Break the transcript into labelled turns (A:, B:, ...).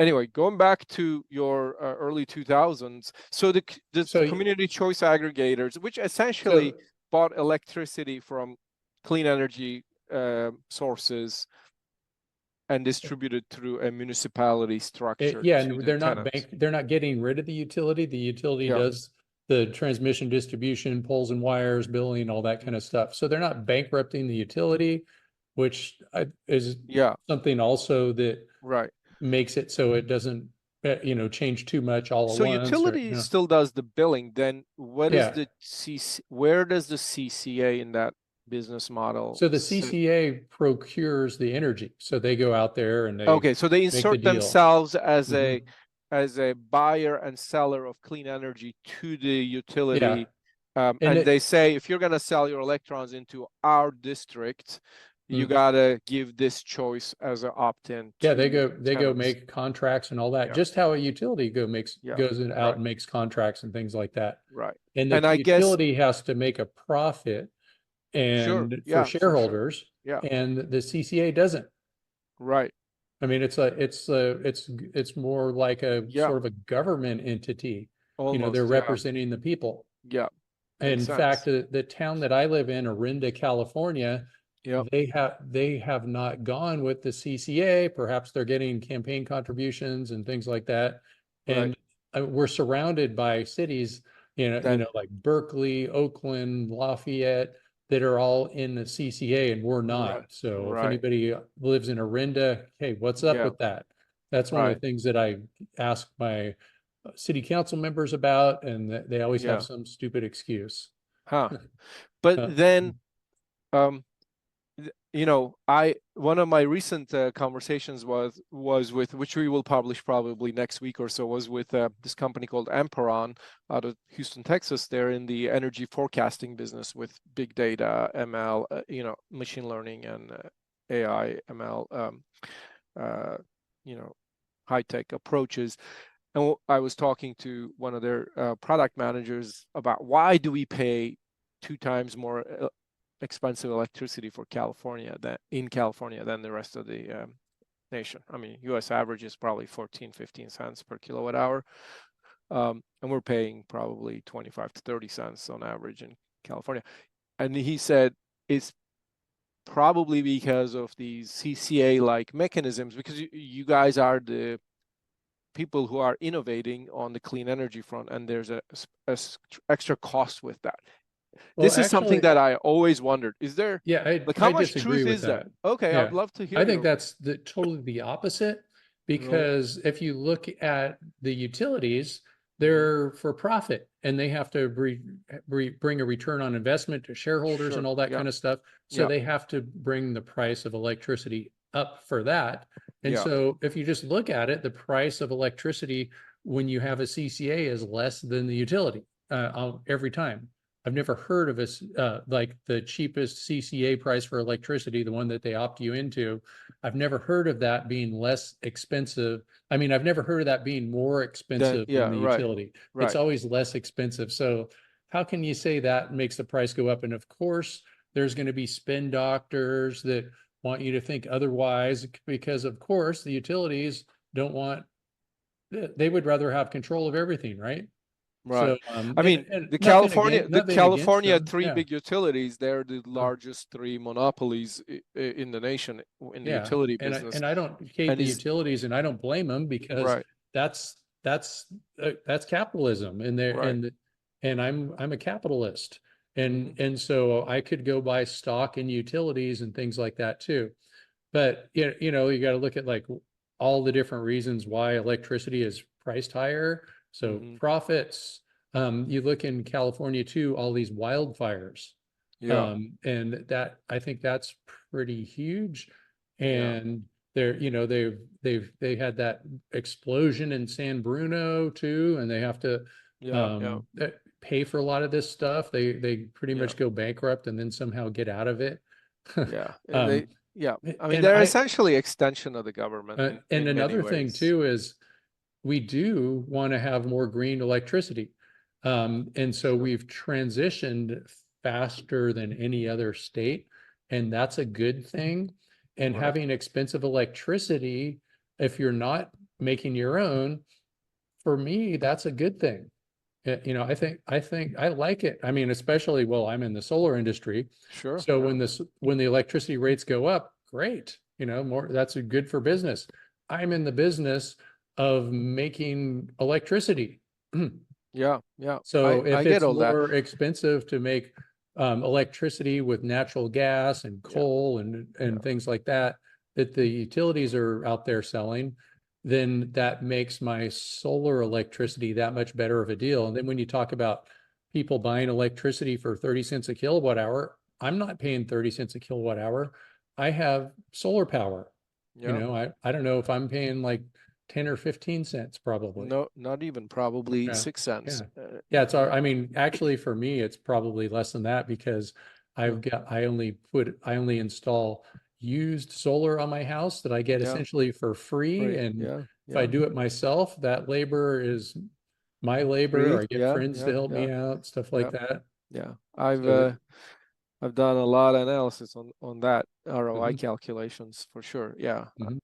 A: anyway, going back to your early 2000s, so the
B: So-
A: community choice aggregators, which essentially bought electricity from clean energy sources and distributed through a municipality structure.
B: And they're not getting rid of the utility. The utility does the transmission, distribution, poles and wires, billing, all that kind of stuff. So they're not bankrupting the utility, which is something also that makes it so it doesn't change too much all at once.
A: So utility still does the billing. Then what is the where does the CCA in that business model?
B: So the CCA procures the energy. So they go out there and
A: so they insert themselves as a buyer and seller of clean energy to the utility. And they say, if you're going to sell your electrons into our district, you gotta give this choice as an opt-in.
B: They go make contracts and all that. Just how a utility goes out and makes contracts and things like that.
A: Right.
B: And the utility has to make a profit and for shareholders, and the CCA doesn't.
A: Right.
B: I mean, it's more like a sort of a government entity.
A: Almost,
B: they're representing the people.
A: Yeah.
B: In fact, the town that I live in, Orinda, California, they have not gone with the CCA. Perhaps they're getting campaign contributions and things like that. And we're surrounded by cities, like Berkeley, Oakland, Lafayette, that are all in the CCA, and we're not. So if anybody lives in Orinda, hey, what's up with that? That's one of the things that I ask my city council members about, and they always have some stupid excuse.
A: But then, one of my recent conversations was with, which we will publish probably next week or so, was with this company called Amperon out of Houston, Texas. They're in the energy forecasting business with big data, ML, machine learning and AI, ML, high-tech approaches. And I was talking to one of their product managers about why do we pay 2 times more expensive electricity for California than the rest of the nation. I mean, US average is probably 14-15 cents per kilowatt hour. And we're paying probably 25 to 30 cents on average in California. And he said it's probably because of these CCA-like mechanisms, because you guys are the people who are innovating on the clean energy front, and there's a extra cost with that. This is something that I always wondered. Is there? How much truth is that? Okay, I'd love to hear.
B: I think that's totally the opposite, because if you look at the utilities, they're for profit, and they have to bring a return on investment to shareholders and all that kind of stuff. So they have to bring the price of electricity up for that. And so if you just look at it, the price of electricity when you have a CCA is less than the utility every time. I've never heard of like the cheapest CCA price for electricity, the one that they opt you into. I've never heard of that being less expensive. I mean, I've never heard of that being more expensive than the utility. It's always less expensive. So how can you say that makes the price go up? And of course, there's going to be spin doctors that want you to think otherwise, because of course the utilities they would rather have control of everything, right?
A: Right.
B: So,
A: I mean, the California three big utilities, they're the largest 3 monopolies in the nation in the utility business.
B: And I don't hate the utilities, and I don't blame them, because that's capitalism, and I'm a capitalist. And so I could go buy stock in utilities and things like that too. But you got to look at like all the different reasons why electricity is priced higher. So profits, you look in California too, all these wildfires. And that, I think that's pretty huge. And they had that explosion in San Bruno too, and they have to pay for a lot of this stuff. They pretty much go bankrupt and then somehow get out of it.
A: I mean, they're essentially extension of the government.
B: And another thing too is we do want to have more green electricity. And so we've transitioned faster than any other state, and that's a good thing. And having expensive electricity, if you're not making your own, for me, that's a good thing. I think I like it. I mean, especially, well, I'm in the solar industry.
A: Sure.
B: So
A: Yeah.
B: when the electricity rates go up, great, more, that's a good for business. I'm in the business of making electricity.
A: Yeah. Yeah.
B: So
A: I
B: if
A: get
B: it's
A: all that.
B: more expensive to make electricity with natural gas and
A: Yeah.
B: coal and
A: Yeah.
B: things like that, that the utilities are out there selling, then that makes my solar electricity that much better of a deal. And then when you talk about people buying electricity for 30 cents a kilowatt hour, I'm not paying 30 cents a kilowatt hour. I have solar power.
A: Yeah.
B: I don't know if I'm paying like 10 or 15 cents probably.
A: No, not even, probably
B: Yeah,
A: 6 cents.
B: yeah. Yeah, it's
A: Yeah.
B: I mean, actually for me, it's probably less than that because
A: Yeah.
B: I only install used solar on my house that I get
A: Yeah.
B: essentially for free.
A: Right.
B: And
A: Yeah.
B: if I
A: Yeah.
B: do it myself, that labor is my labor.
A: Free.
B: I get
A: Yeah.
B: friends to
A: Yeah.
B: help
A: Yeah.
B: me out, stuff
A: Yeah.
B: like that.
A: Yeah.
B: So it,
A: I've done a lot of analysis on that ROI
B: mhm,
A: calculations for sure. Yeah.
B: mhm.